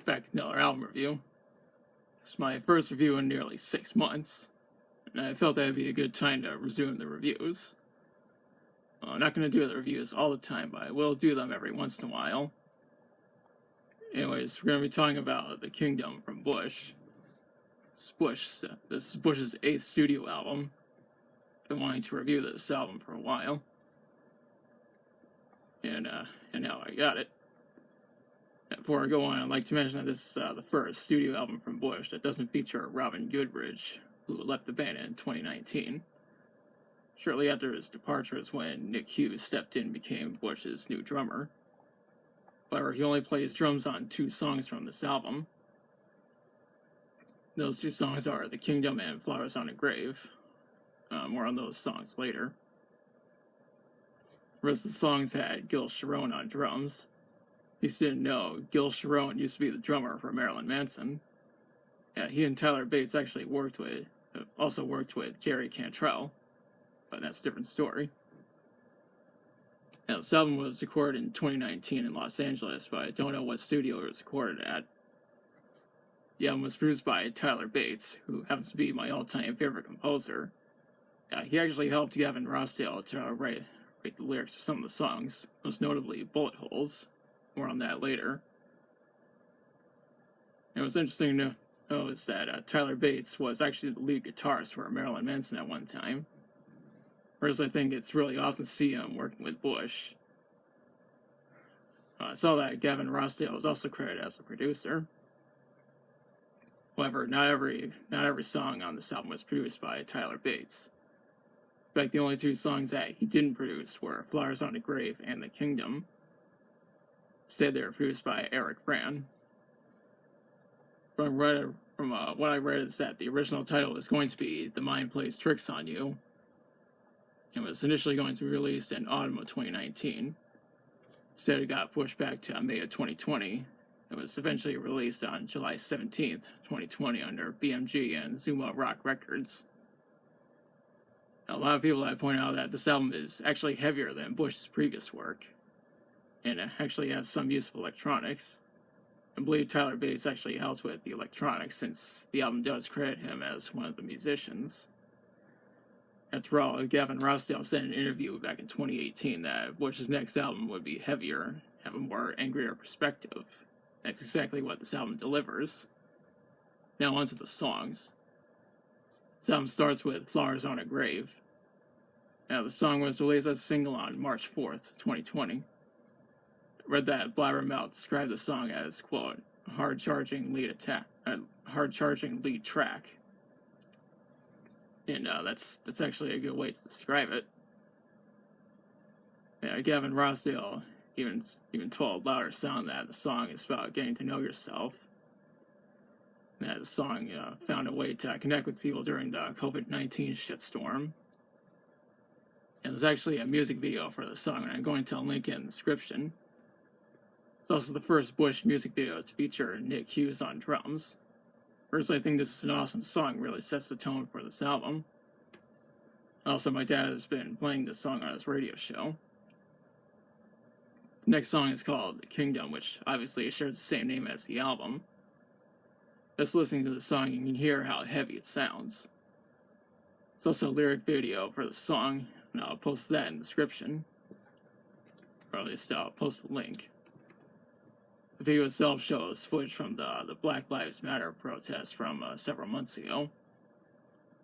Back to another album review. It's my first review in nearly 6 months, and I felt that would be a good time to resume the reviews. I'm not going to do the reviews all the time, but I will do them every once in a while. Anyways, we're going to be talking about The Kingdom from Bush. This is Bush's 8th studio album. I've been wanting to review this album for a while. And now I got it. Before I go on, I'd like to mention that this is the first studio album from Bush that doesn't feature Robin Goodrich, who left the band in 2019. Shortly after his departure is when Nick Hughes stepped in and became Bush's new drummer. However, he only plays drums on 2 songs from this album. Those 2 songs are The Kingdom and Flowers on a Grave. More on those songs later. The rest of the songs had Gil Sharon on drums. If you didn't know, Gil Sharon used to be the drummer for Marilyn Manson. Yeah, he and Tyler Bates actually also worked with Jerry Cantrell, but that's a different story. Now, this album was recorded in 2019 in Los Angeles, but I don't know what studio it was recorded at. The album was produced by Tyler Bates, who happens to be my all-time favorite composer. He actually helped Gavin Rossdale to write the lyrics for some of the songs, most notably Bullet Holes. More on that later. And what's interesting to know is that Tyler Bates was actually the lead guitarist for Marilyn Manson at one time. Whereas I think it's really awesome to see him working with Bush. I saw that Gavin Rossdale was also credited as a producer. However, not every song on this album was produced by Tyler Bates. In fact, the only 2 songs that he didn't produce were Flowers on a Grave and The Kingdom. Instead, they were produced by Eric Brand. From what I read is that the original title was going to be The Mind Plays Tricks on You, and was initially going to be released in autumn of 2019. Instead, it got pushed back to May of 2020. It was eventually released on July 17th, 2020 under BMG and Zuma Rock Records. Now, a lot of people have pointed out that this album is actually heavier than Bush's previous work, and it actually has some use of electronics. I believe Tyler Bates actually helped with the electronics, since the album does credit him as one of the musicians. After all, Gavin Rossdale said in an interview back in 2018 that Bush's next album would be heavier, have a more angrier perspective. That's exactly what this album delivers. Now onto the songs. This album starts with Flowers on a Grave. Now, the song was released as a single on March 4th, 2020. I read that Blabbermouth described the song as, quote, hard-charging lead track. And that's actually a good way to describe it. Yeah, Gavin Rossdale even told Louder Sound that the song is about getting to know yourself. And that the song found a way to connect with people during the COVID-19 shitstorm. And there's actually a music video for the song, and I'm going to link it in the description. It's also the first Bush music video to feature Nick Hughes on drums. First, I think this is an awesome song, really sets the tone for this album. Also, my dad has been playing this song on his radio show. The next song is called The Kingdom, which obviously shares the same name as the album. Just listening to the song, you can hear how heavy it sounds. There's also a lyric video for the song, and I'll post that in the description. Or at least I'll post the link. The video itself shows footage from the Black Lives Matter protest from several months ago.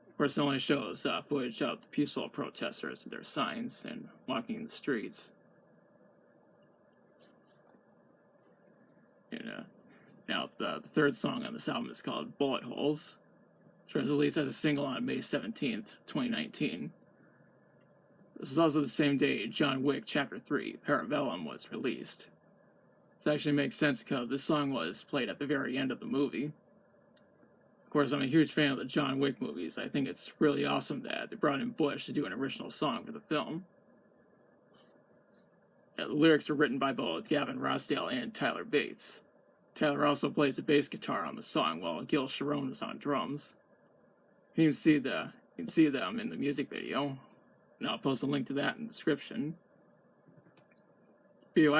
Of course, it only shows footage of the peaceful protesters with their signs and walking in the streets. And now, the 3rd song on this album is called Bullet Holes, which was released as a single on May 17th, 2019. This is also the same day John Wick Chapter 3, Parabellum, was released. This actually makes sense because this song was played at the very end of the movie. Of course, I'm a huge fan of the John Wick movies. I think it's really awesome that they brought in Bush to do an original song for the film. Yeah, the lyrics were written by both Gavin Rossdale and Tyler Bates. Tyler also plays the bass guitar on the song, while Gil Sharon is on drums. You can see them in the music video, and I'll post a link to that in the description. Video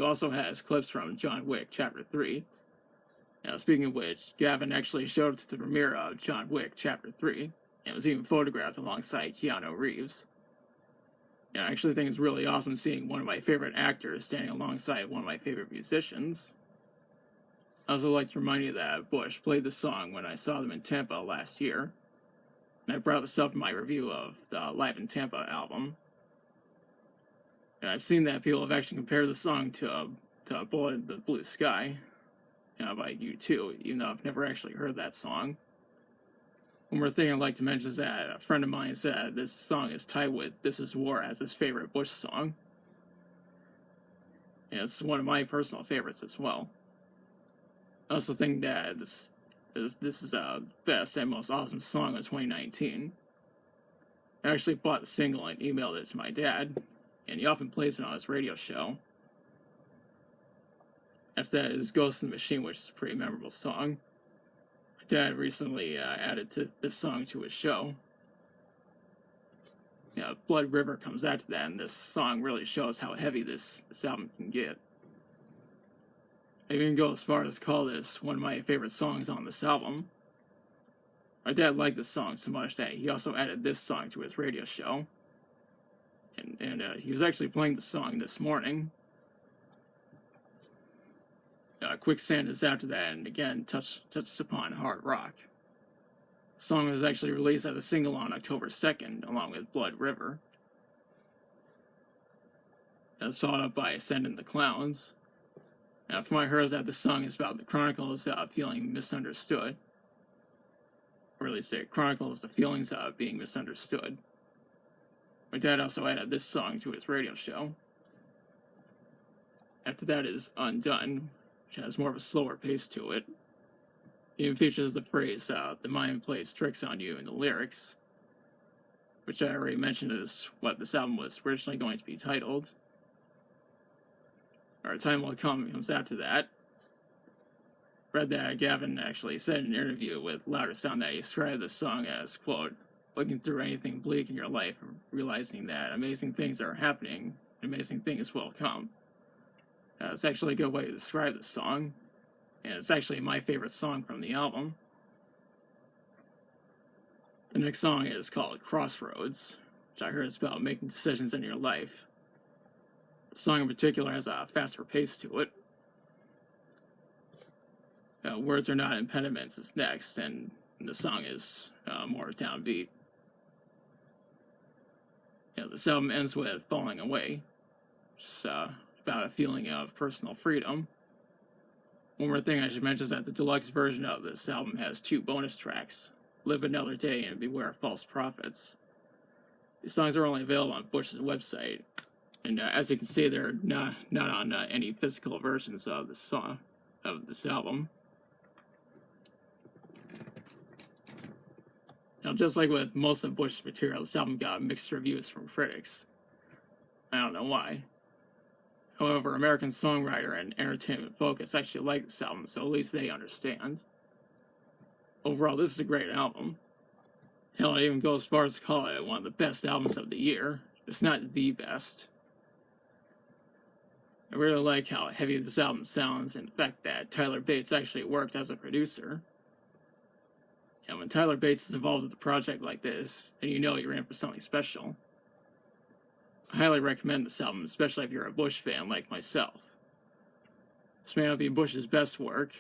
also has clips from John Wick Chapter 3. Now, speaking of which, Gavin actually showed up to the premiere of John Wick Chapter 3, and was even photographed alongside Keanu Reeves. I actually think it's really awesome seeing one of my favorite actors standing alongside one of my favorite musicians. I also like to remind you that Bush played the song when I saw them in Tampa last year, and I brought this up in my review of the Live in Tampa album. And I've seen that people have actually compared the song to Bullet in the Blue Sky, by U2, even though I've never actually heard that song. One more thing I'd like to mention is that a friend of mine said this song is tied with This Is War as his favorite Bush song. And it's one of my personal favorites as well. I also think that this is the best and most awesome song of 2019. I actually bought the single and emailed it to my dad, and he often plays it on his radio show. After that is Ghost in the Machine, which is a pretty memorable song. My dad recently added this song to his show. Blood River comes after that, and this song really shows how heavy this album can get. I even go as far as to call this one of my favorite songs on this album. My dad liked this song so much that he also added this song to his radio show. And he was actually playing the song this morning. Quicksand is after that, and again touches upon hard rock. The song was actually released as a single on October 2nd, along with Blood River. It was followed up by Ascend in the Clowns. From what I heard is that this song is about the Chronicles feeling misunderstood. Or at least it chronicles the feelings of being misunderstood. My dad also added this song to his radio show. After that is Undone, which has more of a slower pace to it. It even features the phrase, the mind plays tricks on you in the lyrics, which I already mentioned is what this album was originally going to be titled. Our Time Will Come comes after that. Read that Gavin actually said in an interview with Louder Sound that he described this song as, quote, looking through anything bleak in your life and realizing that amazing things are happening, amazing things will come. It's actually a good way to describe this song, and it's actually my favorite song from the album. The next song is called Crossroads, which I heard is about making decisions in your life. The song in particular has a faster pace to it. Words Are Not Impediments is next, and the song is more downbeat. This album ends with Falling Away, which is about a feeling of personal freedom. One more thing I should mention is that the deluxe version of this album has 2 bonus tracks, Live Another Day and Beware of False Prophets. These songs are only available on Bush's website, and as you can see, they're not on any physical versions of this album. Now, just like with most of Bush's material, this album got mixed reviews from critics. I don't know why. However, American Songwriter and Entertainment Focus actually like this album, so at least they understand. Overall, this is a great album. Hell, I even go as far as to call it one of the best albums of the year. It's not the best. I really like how heavy this album sounds, and the fact that Tyler Bates actually worked as a producer. When Tyler Bates is involved with a project like this, then you know you're in for something special. I highly recommend this album, especially if you're a Bush fan like myself. This may not be Bush's best work,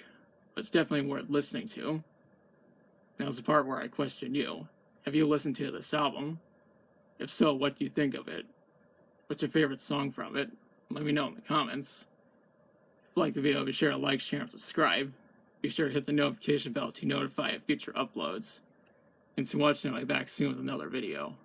but it's definitely worth listening to. Now's the part where I question you. Have you listened to this album? If so, what do you think of it? What's your favorite song from it? Let me know in the comments. If you like the video, be sure to like, share, and subscribe. Be sure to hit the notification bell to notify future uploads. Thanks for watching, and I'll be back soon with another video.